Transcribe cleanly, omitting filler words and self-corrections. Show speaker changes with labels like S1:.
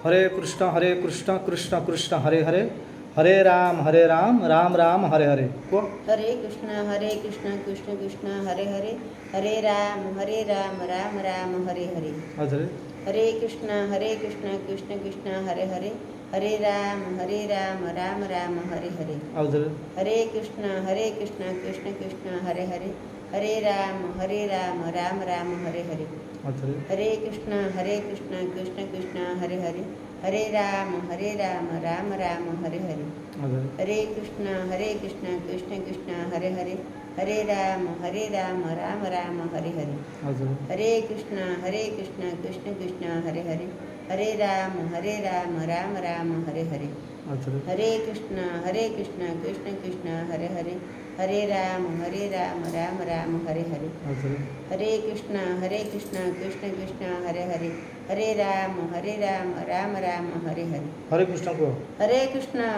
S1: हरे कृष्ण कृष्ण कृष्ण हरे हरे हरे राम राम राम हरे हरे को
S2: हरे कृष्ण कृष्ण कृष्ण हरे हरे हरे राम राम राम हरे हरे
S1: हजुर
S2: हरे कृष्ण कृष्ण कृष्ण हरे हरे हरे राम राम राम हरे हरे
S1: हजुर
S2: हरे कृष्ण कृष्ण कृष्ण हरे हरे हरे राम राम राम हरे हरे
S1: हजुर
S2: हरे कृष्ण कृष्ण कृष्ण हरे हरे हरे राम राम राम हरे हरे
S1: हजुर
S2: हरे कृष्ण कृष्ण कृष्ण हरे हरे हरे राम राम राम हरे हरे
S1: हजुर
S2: हरे कृष्ण कृष्ण कृष्ण हरे हरे हरे राम राम राम हरे हरे
S1: हजुर
S2: हरे कृष्ण कृष्ण कृष्ण हरे हरे हरे राम राम राम हरे हरे
S1: हजुर
S2: हरे कृष्ण कृष्ण कृष्ण हरे हरे हरे राम राम राम हरे हरे
S1: हरे कृष्ण को
S2: हरे कृष्ण